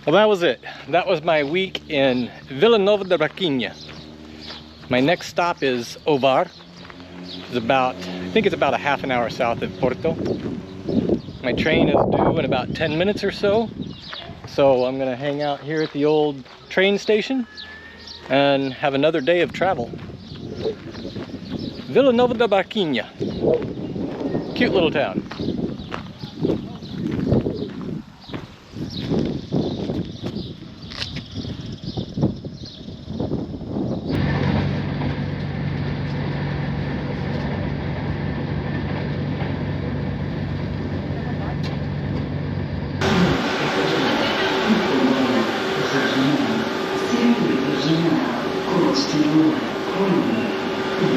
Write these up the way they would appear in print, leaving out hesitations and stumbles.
Well, that was it. That was my week in Vila Nova da Barquinha. My next stop is Ovar. It's about, I think it's about a half an hour south of Porto. My train is due in about 10 minutes or so. So I'm gonna hang out here at the old train station and have another day of travel. Vila Nova da Barquinha. Cute little town.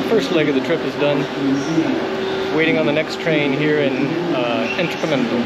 First leg of the trip is done. Waiting on the next train here in Entrocamento.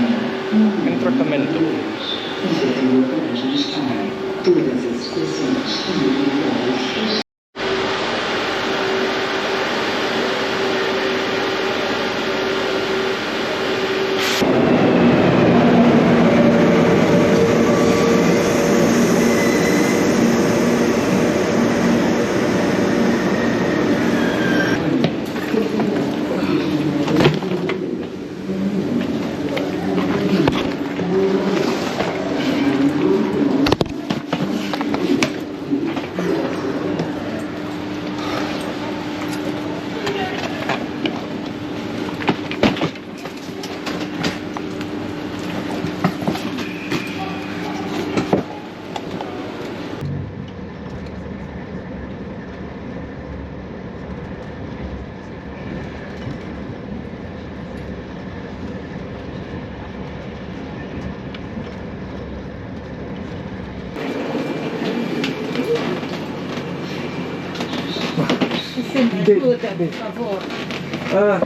Ajuda, por favor.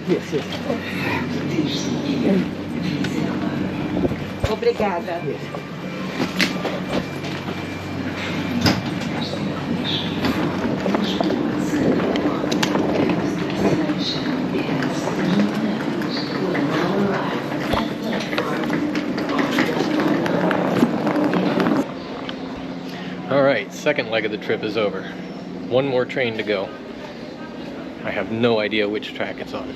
Yes, yes. Obrigada. Yes. All right, second leg of the trip is over. One more train to go. I have no idea which track it's on.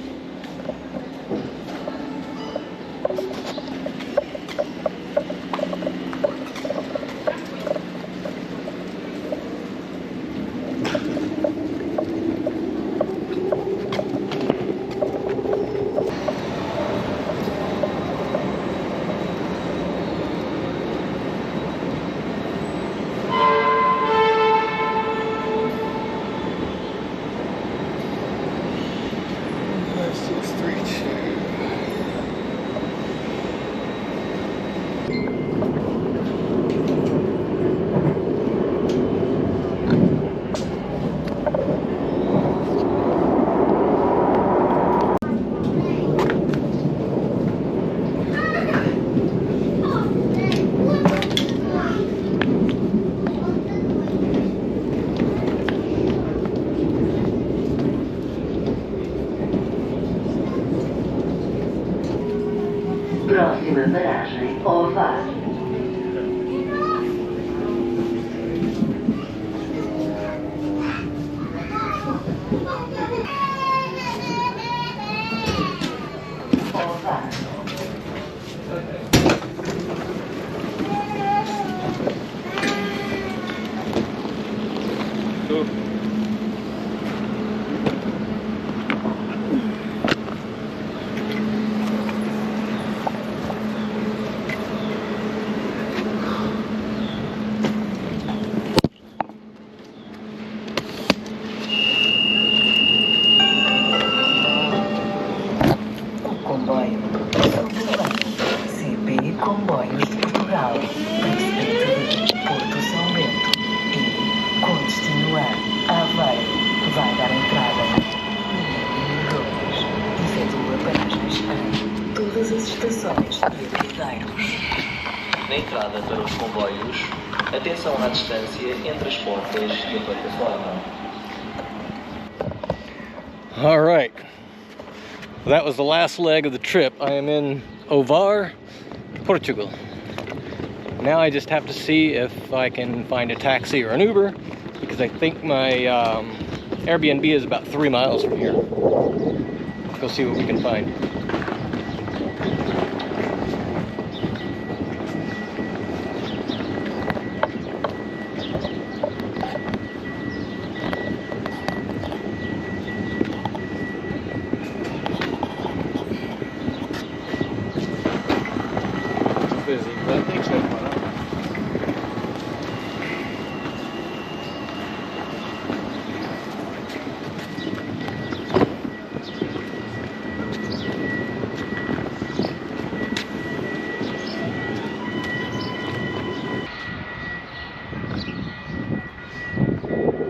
Próxima paragem, Ovar. Comboios de Portugal, distrito de Porto São Bento e, com destino a Aveiro, vai dar entrada em Gomes, efetua paragens em todas as estações e apeadeiros. Na entrada para os comboios, atenção à distância entre as portas e a plataforma. All right, that was the last leg of the trip. I am in Ovar, Portugal. Now I just have to see if I can find a taxi or an Uber, because I think my Airbnb is about 3 miles from here. Let's go see what we can find.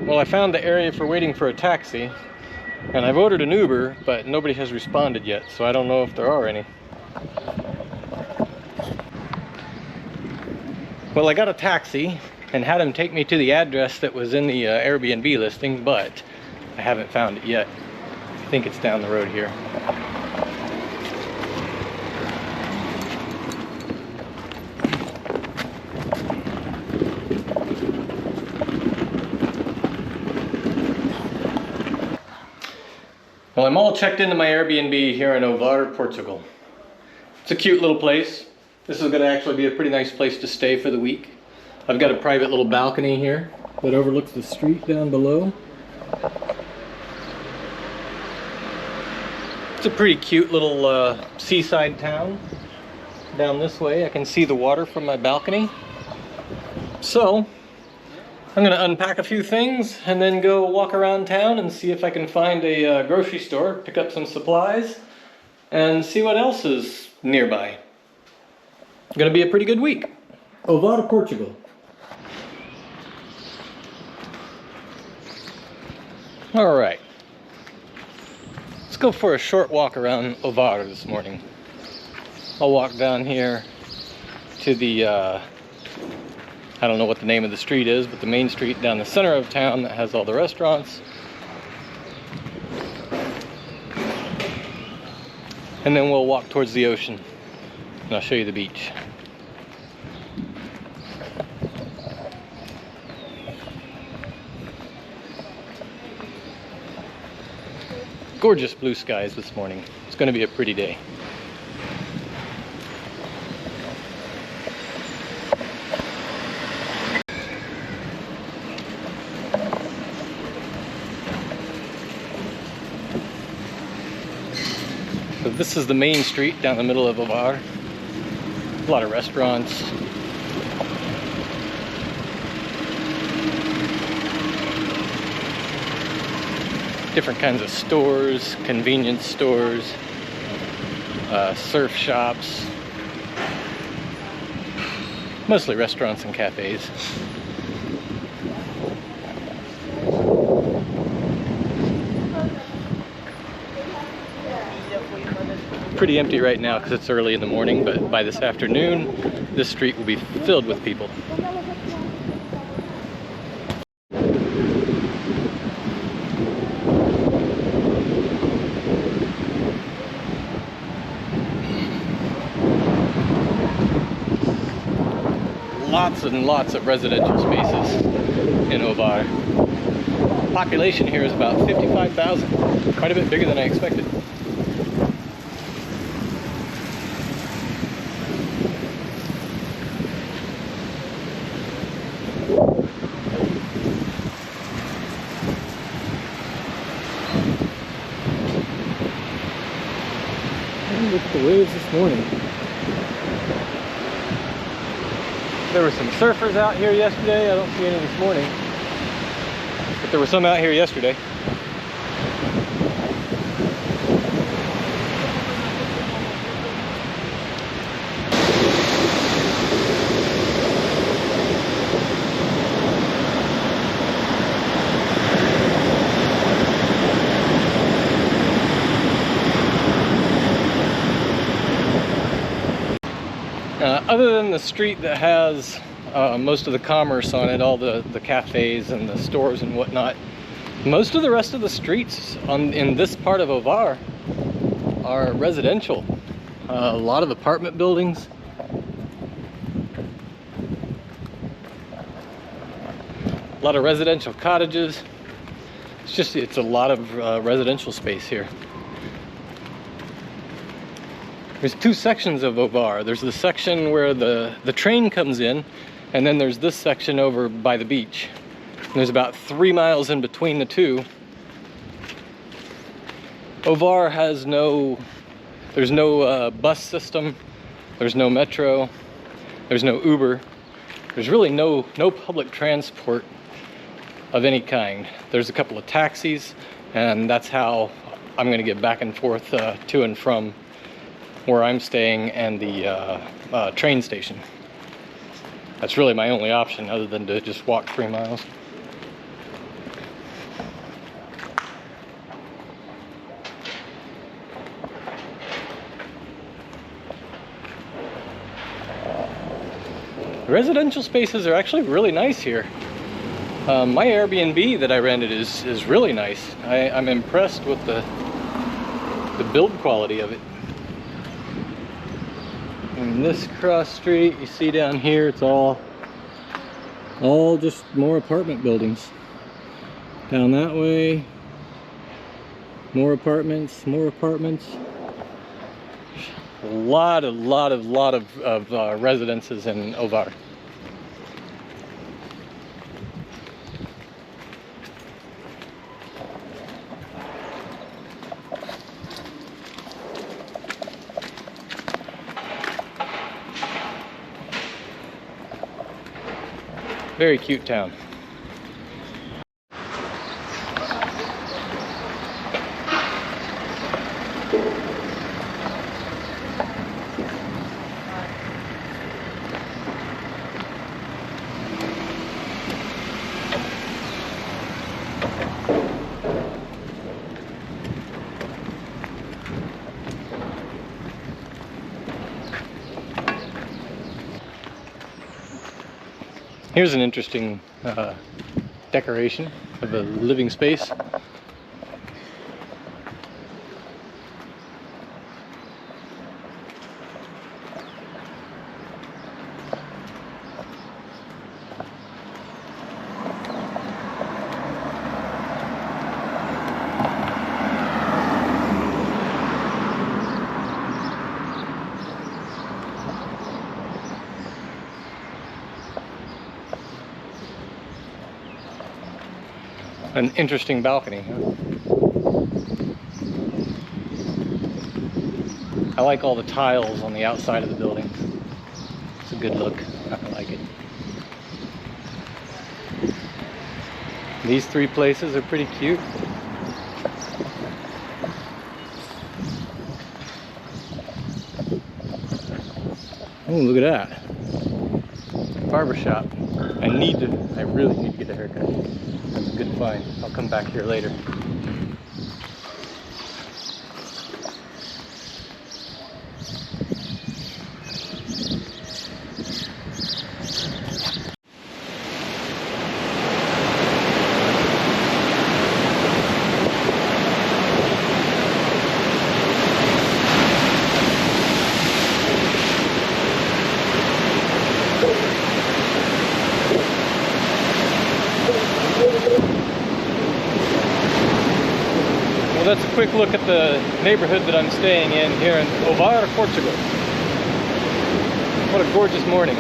Well, I found the area for waiting for a taxi, and I've ordered an Uber, but nobody has responded yet, so I don't know if there are any. Well, I got a taxi and had him take me to the address that was in the Airbnb listing, but I haven't found it yet. I think it's down the road here. Well, I'm all checked into my Airbnb here in Ovar, Portugal. It's a cute little place. This is going to actually be a pretty nice place to stay for the week. I've got a private little balcony here that overlooks the street down below. It's a pretty cute little seaside town. Down this way I can see the water from my balcony. So I'm going to unpack a few things and then go walk around town and see if I can find a grocery store, pick up some supplies, and see what else is nearby. Going to be a pretty good week. Ovar, Portugal. All right. Let's go for a short walk around Ovar this morning. I'll walk down here to the I don't know what the name of the street is, but the main street down the center of town that has all the restaurants. And then we'll walk towards the ocean, and I'll show you the beach. Gorgeous blue skies this morning. It's going to be a pretty day. So this is the main street down the middle of Ovar. A lot of restaurants. Different kinds of stores, convenience stores, surf shops. Mostly restaurants and cafes. Pretty empty right now because it's early in the morning, but by this afternoon this street will be filled with people. Lots and lots of residential spaces in Ovar. Population here is about 55,000, quite a bit bigger than I expected. Look at the waves this morning. There were some surfers out here yesterday. I don't see any this morning, but there were some out here yesterday. Other than the street that has most of the commerce on it, all the cafes and the stores and whatnot, most of the rest of the streets in this part of Ovar are residential. A lot of apartment buildings. A lot of residential cottages. It's a lot of residential space here. There's two sections of Ovar. There's the section where the train comes in, and then there's this section over by the beach. And there's about 3 miles in between the two. Ovar has there's no bus system, there's no metro, there's no Uber. There's really no public transport of any kind. There's a couple of taxis, and that's how I'm gonna get back and forth to and from where I'm staying and the train station. That's really my only option other than to just walk 3 miles. The residential spaces are actually really nice here. My Airbnb that I rented is really nice. I'm impressed with the build quality of it. And this cross street you see down here, it's all just more apartment buildings. Down that way, more apartments, more apartments. A lot of residences in Ovar. Very cute town. Here's an interesting decoration of a living space. An interesting balcony, huh? I like all the tiles on the outside of the building. It's a good look. I like it. These three places are pretty cute. Oh, look at that. Barbershop. I really need to get a haircut. That's a good find. I'll come back here later. Well, that's a quick look at the neighborhood that I'm staying in here in Ovar, Portugal. What a gorgeous morning.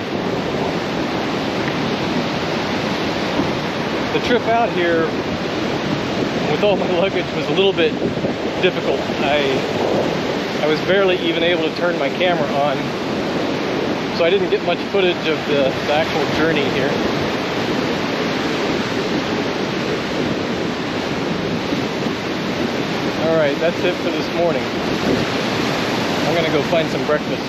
The trip out here with all my luggage was a little bit difficult. I was barely even able to turn my camera on, so I didn't get much footage of the actual journey here. Alright, that's it for this morning. I'm gonna go find some breakfast.